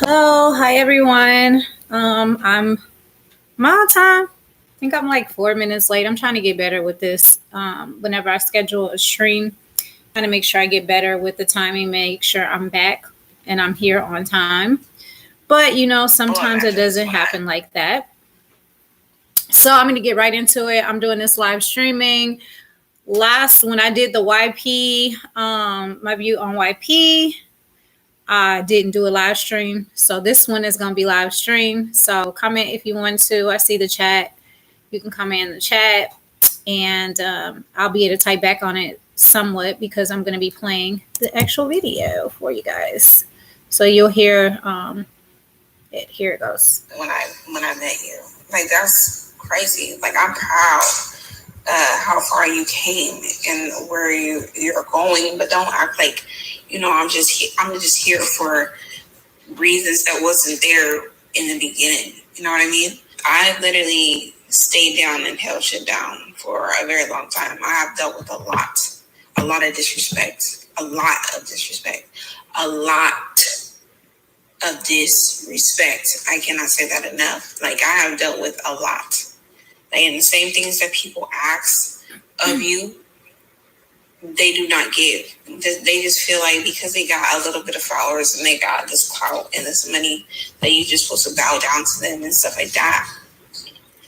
Hello, hi everyone. I'm on time. I think I'm like 4 minutes late. I'm trying to get better with this. Whenever I schedule a stream, trying to make sure I get better with the timing, make sure I'm back and I'm here on time. But sometimes it doesn't happen like that. So I'm gonna get right into it. I'm doing this live streaming. Last when I did the YP, my view on YP, I didn't do a live stream. So this one is going to be live stream. So comment if you want to. I see the chat. You can comment in the chat. And I'll be able to type back on it somewhat because I'm going to be playing the actual video for you guys. So you'll hear it. Here it goes. When I met you, like that's crazy. Like I'm proud how far you came and where you're going, but don't act like I'm just here for reasons that wasn't there in the beginning. You know what I mean? I literally stayed down and held shit down for a very long time. I have dealt with a lot of disrespect, a lot of disrespect. I cannot say that enough. Like I have dealt with a lot. Like, and the same things that people ask of you, they do not give. They just feel like because they got a little bit of followers and they got this clout and this money that you're just supposed to bow down to them and stuff like that.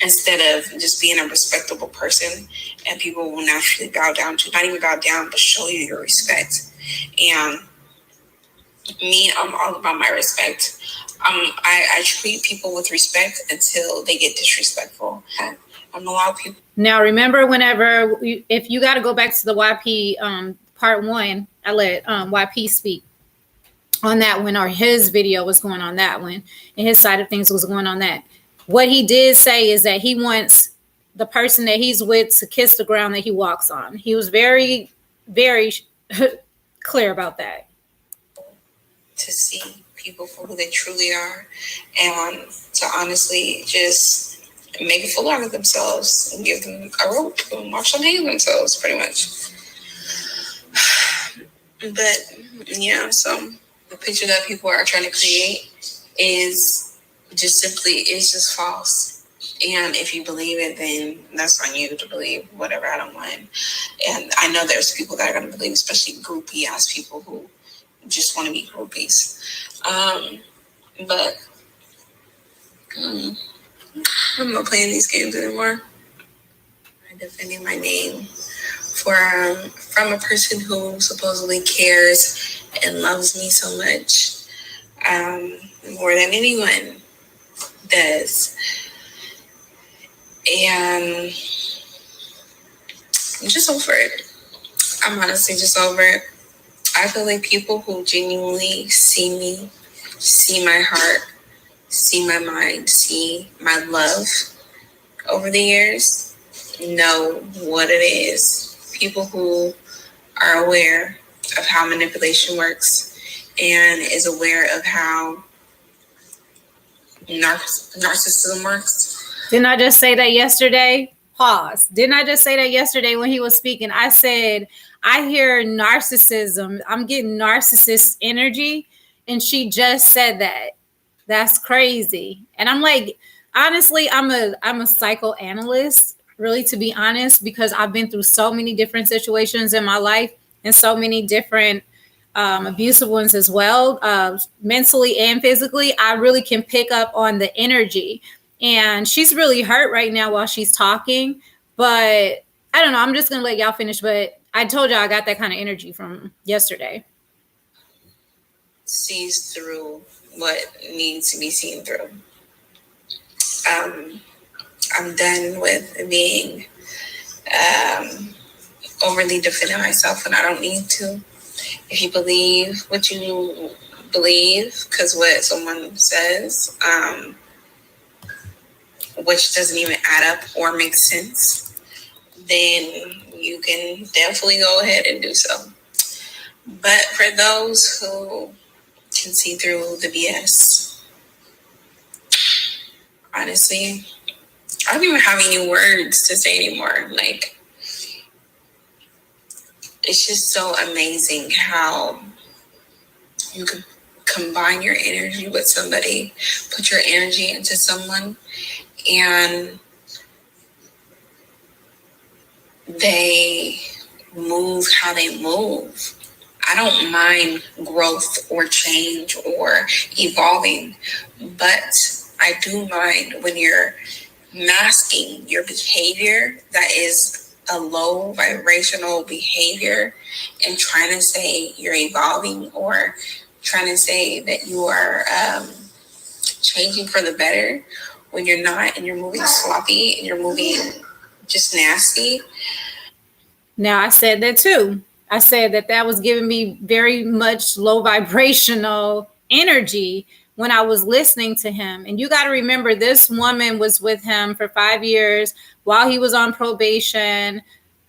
Instead of just being a respectable person, and people will naturally bow down to, not even bow down, but show you your respect. And me, I'm all about my respect. I treat people with respect until they get disrespectful. I'm allowed people. Now, remember, if you got to go back to the YP part one, I let YP speak on that one, or his video was going on that one, and his side of things was going on that. What he did say is that he wants the person that he's with to kiss the ground that he walks on. He was very, very clear about that. To see people for who they truly are, and to honestly just make a fool out of themselves and give them a rope and watch them hang themselves, pretty much. But yeah, so the picture that people are trying to create is just false. And if you believe it, then that's on you to believe whatever. I don't mind. And I know there's people that are going to believe, especially groupie ass people who just want to be groupies. But I'm not playing these games anymore. I'm defending my name from a person who supposedly cares and loves me so much, more than anyone does. And I'm just over it. I'm honestly just over it. I feel like people who genuinely see me, see my heart, see my mind, see my love over the years, know what it is. People who are aware of how manipulation works and is aware of how narcissism works. Didn't I just say that yesterday? Pause. Didn't I just say that yesterday when he was speaking? I said, I hear narcissism. I'm getting narcissist energy. And she just said that. That's crazy. And I'm like, honestly, I'm a psychoanalyst, really, to be honest, because I've been through so many different situations in my life and so many different abusive ones as well, mentally and physically. I really can pick up on the energy. And she's really hurt right now while she's talking. But I don't know. I'm just going to let y'all finish. But I told y'all I got that kind of energy from yesterday. Sees through what needs to be seen through. I'm done with being overly defending myself when I don't need to. If you believe what you believe, because what someone says, which doesn't even add up or make sense, then you can definitely go ahead and do so. But for those who can see through the BS, honestly, I don't even have any words to say anymore. Like, it's just so amazing how you can combine your energy with somebody, put your energy into someone, and they move how they move. I don't mind growth or change or evolving, but I do mind when you're masking your behavior that is a low vibrational behavior and trying to say you're evolving or trying to say that you are changing for the better when you're not, and you're moving sloppy and you're moving just nasty. Now, I said that too. I said that that was giving me very much low vibrational energy when I was listening to him. And you got to remember, this woman was with him for 5 years while he was on probation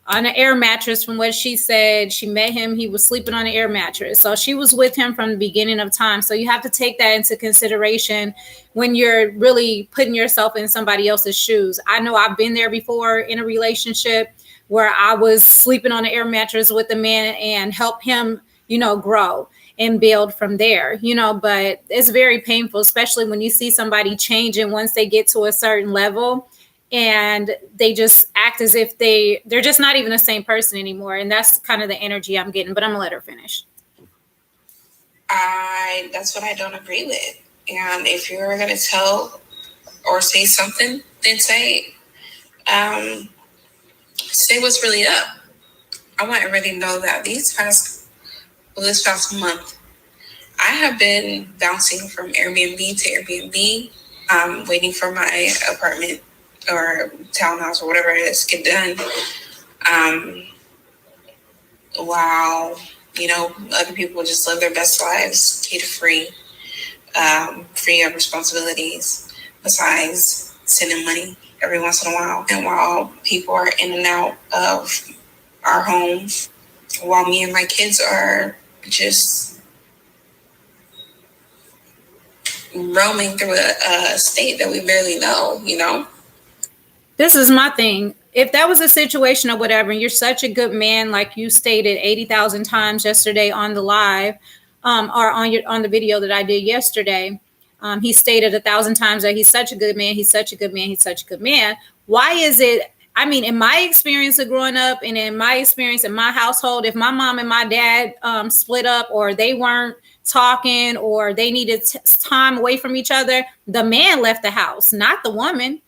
on an air mattress. From what she said, she met him, he was sleeping on an air mattress. So she was with him from the beginning of time. So you have to take that into consideration when you're really putting yourself in somebody else's shoes. I know I've been there before in a relationship where I was sleeping on an air mattress with a man and help him, grow and build from there, but it's very painful, especially when you see somebody changing once they get to a certain level and they just act as if they're just not even the same person anymore. And that's kind of the energy I'm getting, but I'm gonna let her finish. That's what I don't agree with. And if you're gonna tell or say something, then say what's really up. I want everybody to know that this past month, I have been bouncing from Airbnb to Airbnb, waiting for my apartment or townhouse or whatever it is get done. While, other people just live their best lives, free, free of responsibilities, besides sending money every once in a while. And while people are in and out of our homes, while me and my kids are just roaming through a state that we barely know. This is my thing. If that was a situation or whatever, and you're such a good man, like you stated 80,000 times yesterday on the live, or on the video that I did yesterday, he stated 1,000 times that he's such a good man. He's such a good man. He's such a good man. Why is it? I mean, in my experience of growing up and in my experience in my household, if my mom and my dad split up or they weren't talking or they needed time away from each other, the man left the house, not the woman.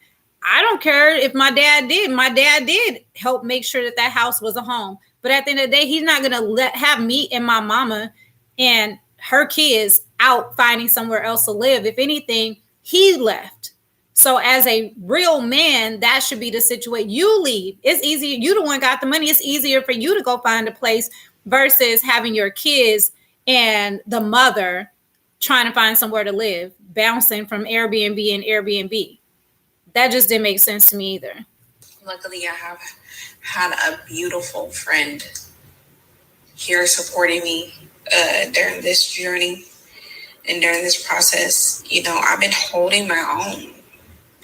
I don't care if my dad did. My dad did help make sure that house was a home. But at the end of the day, he's not going to have me and my mama and her kids out finding somewhere else to live. If anything, he left. So as a real man, that should be the situation. You leave. It's easier. You the one got the money. It's easier for you to go find a place versus having your kids and the mother trying to find somewhere to live, bouncing from Airbnb and Airbnb. That just didn't make sense to me either. Luckily, I have had a beautiful friend here supporting me during this journey and during this process. I've been holding my own.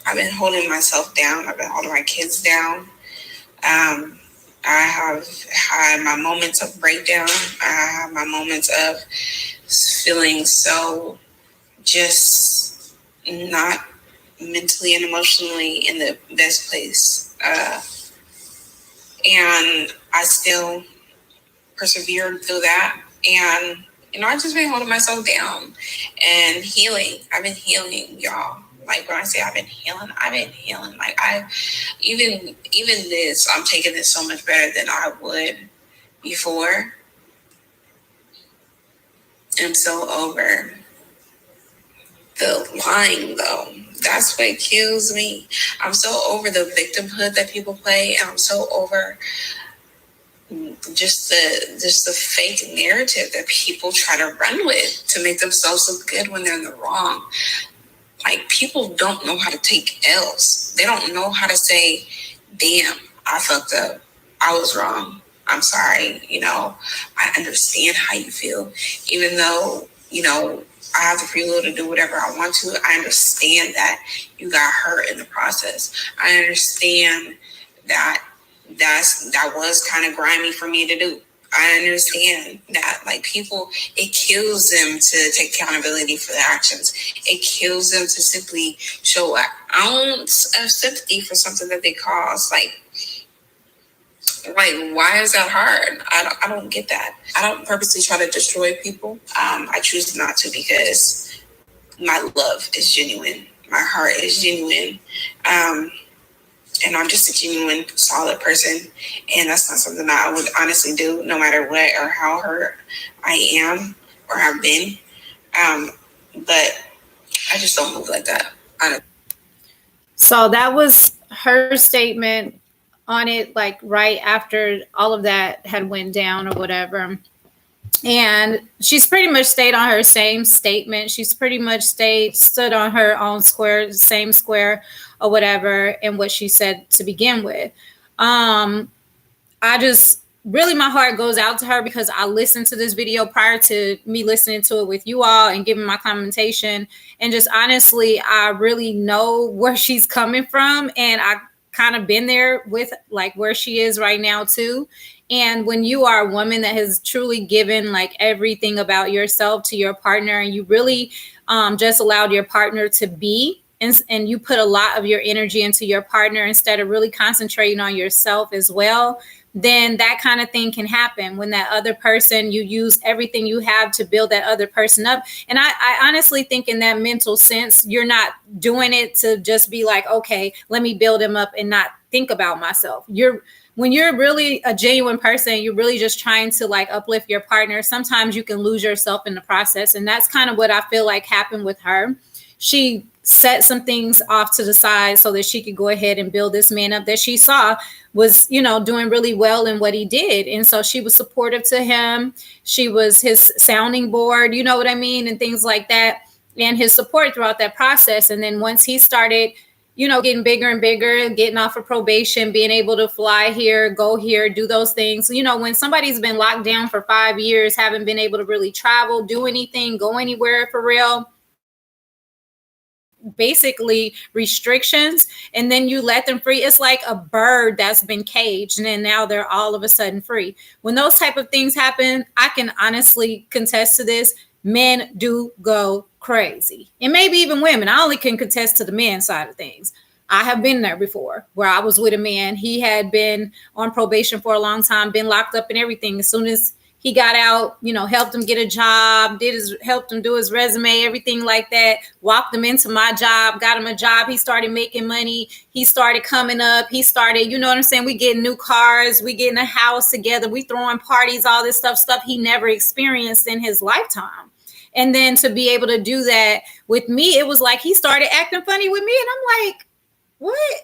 I've been holding myself down. I've been holding my kids down. I have had my moments of breakdown. I have my moments of feeling so just not mentally and emotionally in the best place. And I still persevered through that. And, I've just been holding myself down and healing. I've been healing, y'all. Like when I say I've been healing. Like even this, I'm taking this so much better than I would before. I'm so over the lying, though. That's what kills me. I'm so over the victimhood that people play, and I'm so over just the fake narrative that people try to run with to make themselves look good when they're in the wrong. Like, people don't know how to take L's. They don't know how to say, damn, I fucked up. I was wrong. I'm sorry. I understand how you feel. Even though, I have the free will to do whatever I want to. I understand that you got hurt in the process. I understand that was kind of grimy for me to do. I understand that, like, people, it kills them to take accountability for their actions. It kills them to simply show an ounce of sympathy for something that they caused. Like, why is that hard? I don't get that. I don't purposely try to destroy people. I choose not to, because my love is genuine. My heart is genuine. And I'm just a genuine, solid person. And that's not something that I would honestly do, no matter what or how hurt I am or have been. But I just don't move like that. So that was her statement on it, like right after all of that had went down or whatever. And she's pretty much stayed on her same statement. She's pretty much stood on her own square, same square or whatever, and what she said to begin with. I just really, my heart goes out to her, because I listened to this video prior to me listening to it with you all and giving my commentation. And just honestly, I really know where she's coming from. And I kind of been there with like where she is right now too. And when you are a woman that has truly given like everything about yourself to your partner, and you really just allowed your partner to be, and you put a lot of your energy into your partner instead of really concentrating on yourself as well, then that kind of thing can happen when that other person, you use everything you have to build that other person up. And I honestly think in that mental sense, you're not doing it to just be like, okay, let me build him up and not think about myself. When you're really a genuine person, you're really just trying to like uplift your partner. Sometimes you can lose yourself in the process. And that's kind of what I feel like happened with her. She set some things off to the side so that she could go ahead and build this man up that she saw was, doing really well in what he did. And so she was supportive to him. She was his sounding board, you know what I mean? And things like that, and his support throughout that process. And then once he started, getting bigger and bigger, getting off of probation, being able to fly here, go here, do those things. When somebody's been locked down for 5 years, haven't been able to really travel, do anything, go anywhere for real, basically restrictions, and then you let them free. It's like a bird that's been caged and then now they're all of a sudden free. When those type of things happen, I can honestly contest to this, men do go crazy. And maybe even women. I only can contest to the men side of things. I have been there before where I was with a man. He had been on probation for a long time, been locked up and everything. As soon as he got out, helped him get a job, helped him do his resume, everything like that, walked him into my job, got him a job. He started making money. He started coming up. He started, you know what I'm saying? We getting new cars. We getting a house together. We throwing parties, all this stuff he never experienced in his lifetime. And then to be able to do that with me, it was like he started acting funny with me. And I'm like, what?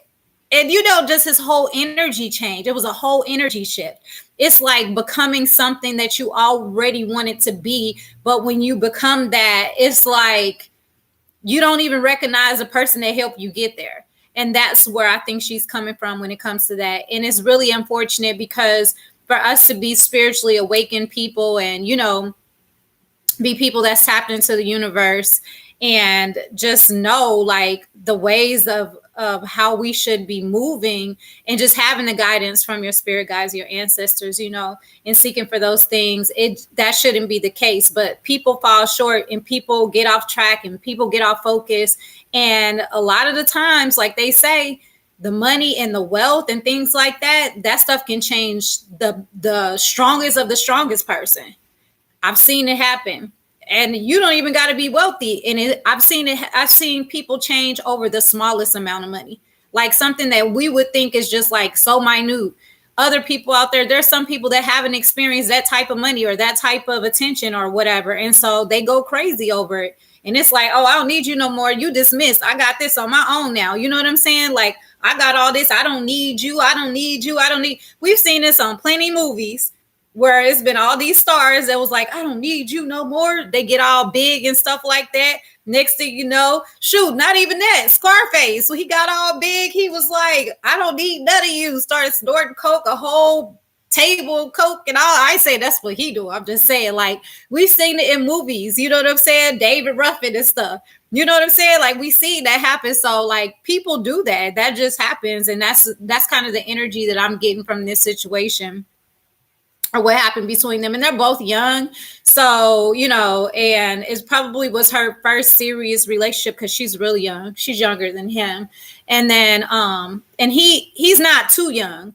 And, just his whole energy changed. It was a whole energy shift. It's like becoming something that you already wanted to be. But when you become that, it's like you don't even recognize the person that helped you get there. And that's where I think she's coming from when it comes to that. And it's really unfortunate, because for us to be spiritually awakened people and, be people that's tapped into the universe and just know like the ways of how we should be moving, and just having the guidance from your spirit guides, your ancestors, and seeking for those things, that shouldn't be the case. But people fall short and people get off track and people get off focus. And a lot of the times, like they say, the money and the wealth and things like that stuff can change the strongest of the strongest person. I've seen it happen. And you don't even got to be wealthy. And I've seen people change over the smallest amount of money, like something that we would think is just like so minute. Other people out there's some people that haven't experienced that type of money or that type of attention or whatever. And so they go crazy over it. And it's like, oh, I don't need you no more. You dismissed. I got this on my own now. You know what I'm saying? Like, I got all this. I don't need you. I don't need you. We've seen this on plenty movies, where it's been all these stars that was like, I don't need you no more. They get all big and stuff like that. Next thing you know, shoot, not even that. Scarface, so he got all big. He was like, I don't need none of you. Started snorting coke, a whole table of coke and all. I say that's what he do. I'm just saying, like, we've seen it in movies. You know what I'm saying? David Ruffin and stuff. You know what I'm saying? Like, we see that happen. So like, people do that. That just happens. And that's kind of the energy that I'm getting from this situation. or what happened between them. And they're both young. So, and it probably was her first serious relationship because she's really young. She's younger than him. And then, and he's not too young,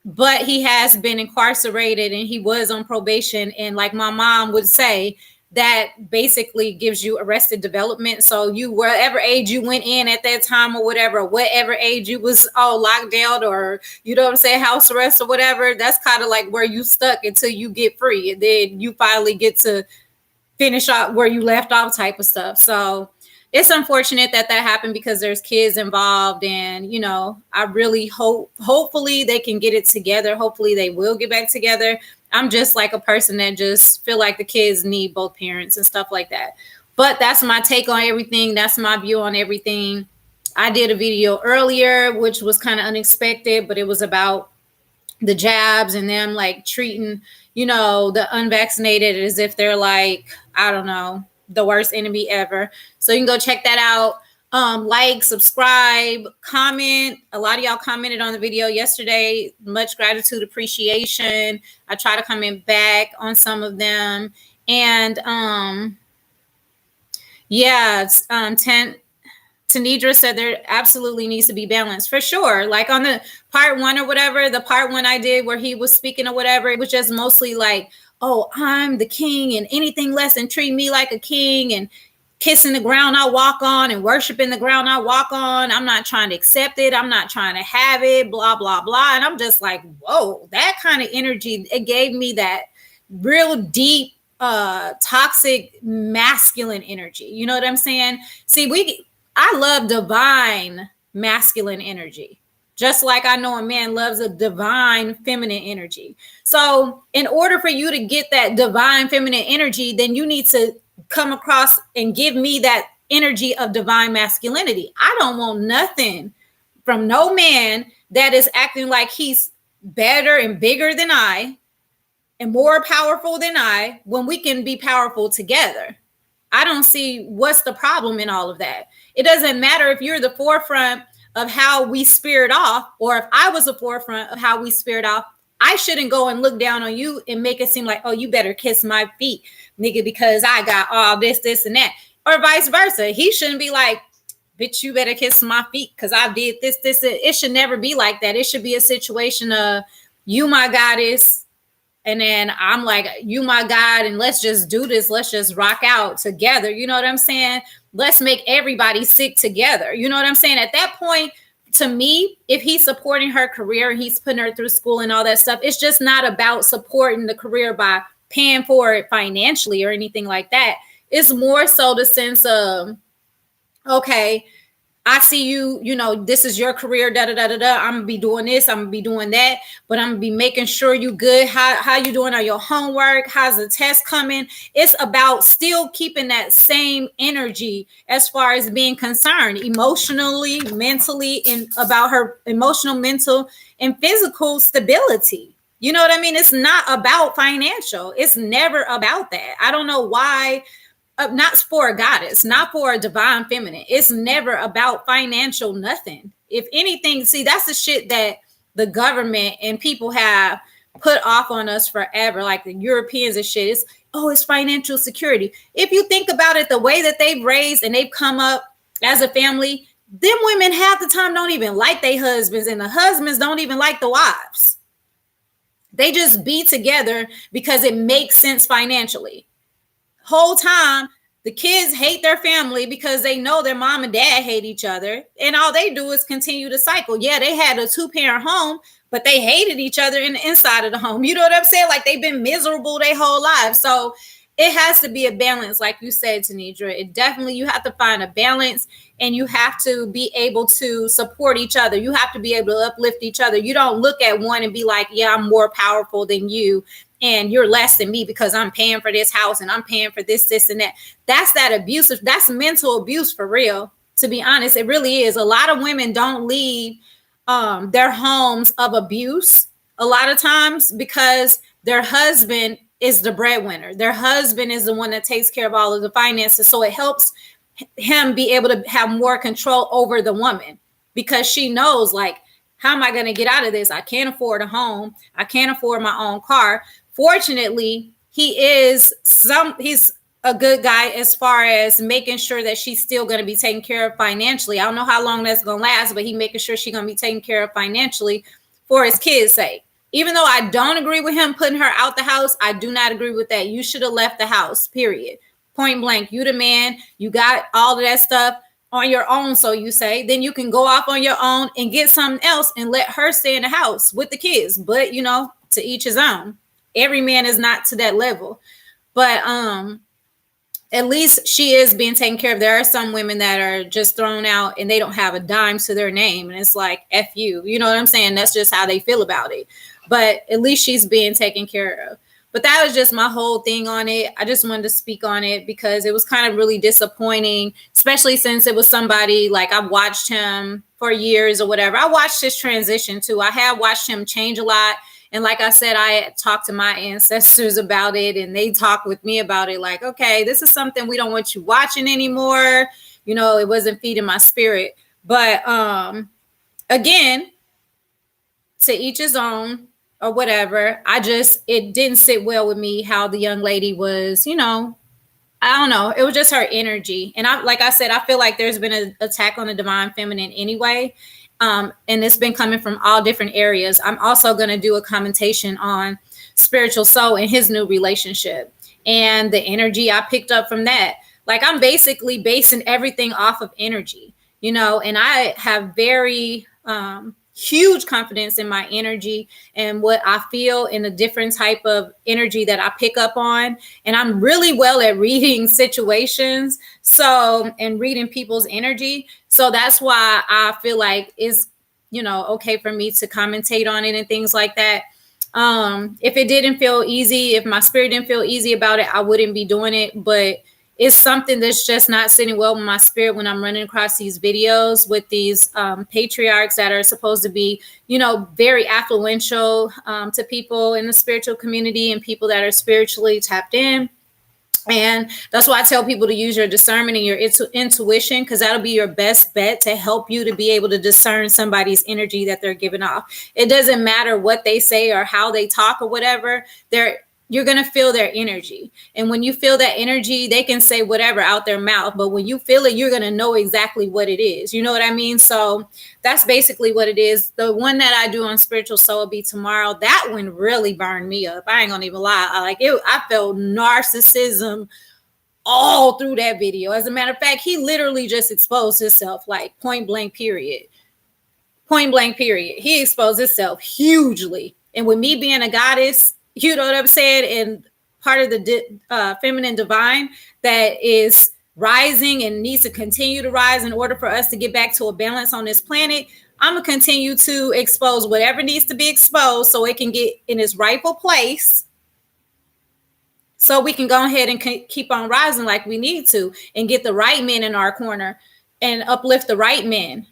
but he has been incarcerated and he was on probation. And like my mom would say, that basically gives you arrested development. So you, whatever age you went in at that time or whatever age you was all locked down or, house arrest or whatever, that's kind of like where you stuck until you get free. And then you finally get to finish off where you left off type of stuff. So it's unfortunate that happened because there's kids involved. And, I really hopefully they can get it together. Hopefully they will get back together. I'm just like a person that just feel like the kids need both parents and stuff like that. But that's my take on everything. That's my view on everything. I did a video earlier, which was kind of unexpected, but it was about the jabs and them like treating, the unvaccinated as if they're like, I don't know, the worst enemy ever. So you can go check that out. Like, subscribe, comment. A lot of y'all commented on the video yesterday. Much gratitude, appreciation. I try to comment back on some of them. And Tanidra said there absolutely needs to be balance for sure. Like on the part 1 or whatever, the part 1 I did where he was speaking or whatever, it was just mostly like, oh, I'm the king and anything less than treat me like a king and kissing the ground I walk on and worshiping the ground I walk on. I'm not trying to accept it. I'm not trying to have it, blah, blah, blah. And I'm just like, whoa, that kind of energy, it gave me that real deep, toxic, masculine energy. You know what I'm saying? See, I love divine masculine energy, just like I know a man loves a divine feminine energy. So in order for you to get that divine feminine energy, then you need to come across and give me that energy of divine masculinity. I don't want nothing from no man that is acting like he's better and bigger than I and more powerful than I when we can be powerful together. I don't see what's the problem in all of that. It doesn't matter if you're the forefront of how we spirit off, or if I was the forefront of how we spirit off. I shouldn't go and look down on you and make it seem like, oh, you better kiss my feet, nigga, because I got all this, and that. Or vice versa. He shouldn't be like, bitch, you better kiss my feet because I did this. It should never be like that. It should be a situation of you, my goddess, and then I'm like, you, my God, and let's just do this. Let's just rock out together. You know what I'm saying? Let's make everybody sick together. You know what I'm saying? At that point, to me, if he's supporting her career, he's putting her through school and all that stuff, it's just not about supporting the career by paying for it financially or anything like that. It's more so the sense of, okay, I see you, this is your career, I'm gonna be doing this, I'm gonna be doing that, but I'm gonna be making sure you good. How you doing on your homework? How's the test coming? It's about still keeping that same energy as far as being concerned emotionally, mentally, and about her emotional, mental, and physical stability. You know what I mean? It's not about financial. It's never about that. I don't know why. Not for a goddess, not for a divine feminine. It's never about financial nothing. If anything, see, that's the shit that the government and people have put off on us forever, like the Europeans and shit. It's financial security. If you think about it, the way that they've raised and they've come up as a family, them women half the time don't even like their husbands, and the husbands don't even like the wives. They just be together because it makes sense financially. Whole time, the kids hate their family because they know their mom and dad hate each other, and all they do is continue the cycle. Yeah, they had a 2-parent home, but they hated each other in the inside of the home. You know what I'm saying? Like they've been miserable their whole lives. So it has to be a balance, like you said, Tanidra. It definitely, you have to find a balance, and you have to be able to support each other. You have to be able to uplift each other. You don't look at one and be like, yeah, I'm more powerful than you, and you're less than me because I'm paying for this house and I'm paying for this, and that. That's that abusive. That's mental abuse for real. To be honest, it really is. A lot of women don't leave their homes of abuse a lot of times because their husband is the breadwinner. Their husband is the one that takes care of all of the finances. So it helps him be able to have more control over the woman because she knows, like, how am I going to get out of this? I can't afford a home. I can't afford my own car. fortunately, he's a good guy as far as making sure that she's still going to be taken care of financially. I don't know how long that's going to last, but he making sure she's going to be taken care of financially for his kids' sake. Even though I don't agree with him putting her out the house, I do not agree with that. You should have left the house, period. Point blank. You the man. You got all of that stuff on your own, so you say. Then you can go off on your own and get something else and let her stay in the house with the kids. But, to each his own. Every man is not to that level. But at least she is being taken care of. There are some women that are just thrown out and they don't have a dime to their name. And it's like, F you. You know what I'm saying? That's just how they feel about it. But at least she's being taken care of. But that was just my whole thing on it. I just wanted to speak on it because it was kind of really disappointing, especially since it was somebody like I've watched him for years or whatever. I watched his transition too. I have watched him change a lot. And like I said, I talked to my ancestors about it and they talked with me about it. Like, okay, this is something we don't want you watching anymore. It wasn't feeding my spirit. But again, to each his own or whatever. It didn't sit well with me how the young lady was, I don't know. It was just her energy. And like I said, I feel like there's been an attack on the divine feminine anyway. And it's been coming from all different areas. I'm also going to do a commentation on spiritual soul and his new relationship and the energy I picked up from that. Like I'm basically basing everything off of energy, and I have very huge confidence in my energy and what I feel in a different type of energy that I pick up on. And I'm really well at reading situations. And reading people's energy. So that's why I feel like it's, okay for me to commentate on it and things like that. If it didn't feel easy, if my spirit didn't feel easy about it, I wouldn't be doing it. But it's something that's just not sitting well with my spirit when I'm running across these videos with these patriarchs that are supposed to be, very affluential to people in the spiritual community and people that are spiritually tapped in. And that's why I tell people to use your discernment and your intuition, because that'll be your best bet to help you to be able to discern somebody's energy that they're giving off. It doesn't matter what they say or how they talk or whatever. You're going to feel their energy. And when you feel that energy, they can say whatever out their mouth. But when you feel it, you're going to know exactly what it is. You know what I mean? So that's basically what it is. The one that I do on Spiritual Soul will be tomorrow. That one really burned me up. I ain't going to even lie. I felt narcissism all through that video. As a matter of fact, he literally just exposed himself, like point blank period. Point blank period. He exposed himself hugely. And with me being a goddess, you know what I'm saying? And part of the feminine divine that is rising and needs to continue to rise in order for us to get back to a balance on this planet. I'm going to continue to expose whatever needs to be exposed so it can get in its rightful place. So we can go ahead and keep on rising like we need to and get the right men in our corner and uplift the right men.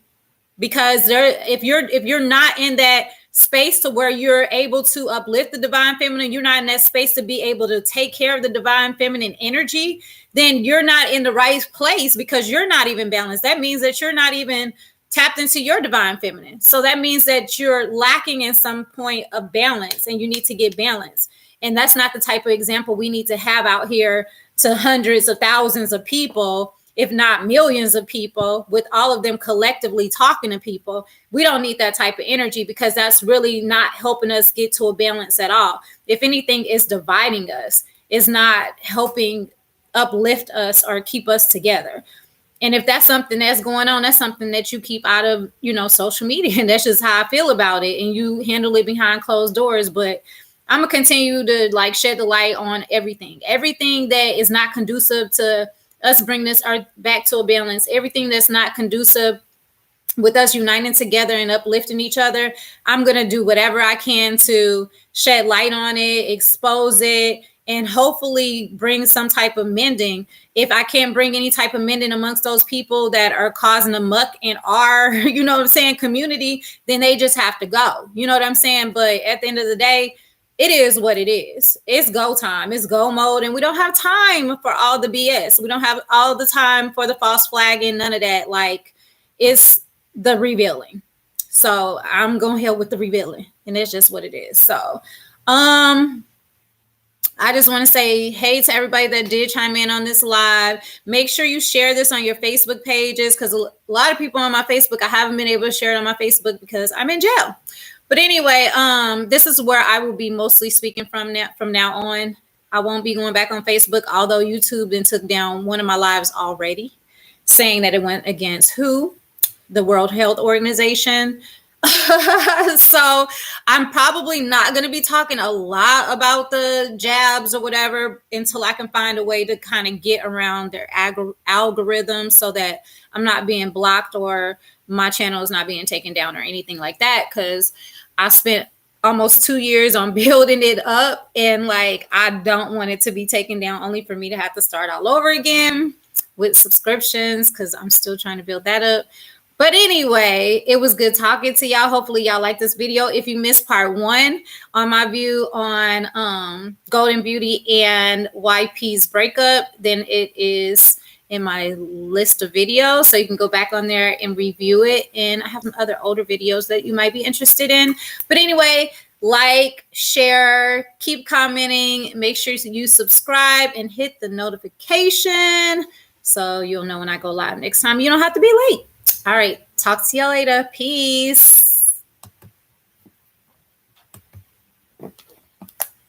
Because if you're not in that space to where you're able to uplift the divine feminine, you're not in that space to be able to take care of the divine feminine energy, then you're not in the right place because you're not even balanced. That means that you're not even tapped into your divine feminine. So that means that you're lacking in some point of balance and you need to get balanced. And that's not the type of example we need to have out here to hundreds of thousands of people, if not millions of people, with all of them collectively talking to people. We don't need that type of energy because that's really not helping us get to a balance at all. If anything, it's dividing us. It's not helping uplift us or keep us together. And if that's something that's going on, that's something that you keep out of, social media. And that's just how I feel about it. And you handle it behind closed doors. But I'm going to continue to shed the light on everything that is not conducive to us bring this earth back to a balance, everything that's not conducive with us uniting together and uplifting each other. I'm going to do whatever I can to shed light on it, expose it, and hopefully bring some type of mending. If I can't bring any type of mending amongst those people that are causing a muck in our, community, then they just have to go. You know what I'm saying? But at the end of the day, it is what it is. It's go time. It's go mode. And we don't have time for all the BS. We don't have all the time for the false flagging, none of that. It's the revealing. So I'm going to help with the revealing. And that's just what it is. So, I just want to say hey to everybody that did chime in on this live. Make sure you share this on your Facebook pages, because a lot of people on my Facebook, I haven't been able to share it on my Facebook because I'm in jail. But anyway, this is where I will be mostly speaking from now on. I won't be going back on Facebook, although YouTube then took down one of my lives already, saying that it went against who? The World Health Organization. So I'm probably not going to be talking a lot about the jabs or whatever until I can find a way to kind of get around their algorithm so that I'm not being blocked or my channel is not being taken down or anything like that. Because I spent almost 2 years on building it up, and like I don't want it to be taken down only for me to have to start all over again with subscriptions, because I'm still trying to build that up. But anyway, it was good talking to y'all. Hopefully y'all like this video. If you missed part 1 on my view on Golden Beauty and YP's breakup, then it is in my list of videos. So you can go back on there and review it. And I have some other older videos that you might be interested in. But anyway, like, share, keep commenting. Make sure you subscribe and hit the notification so you'll know when I go live next time. You don't have to be late. All right. Talk to y'all later. Peace.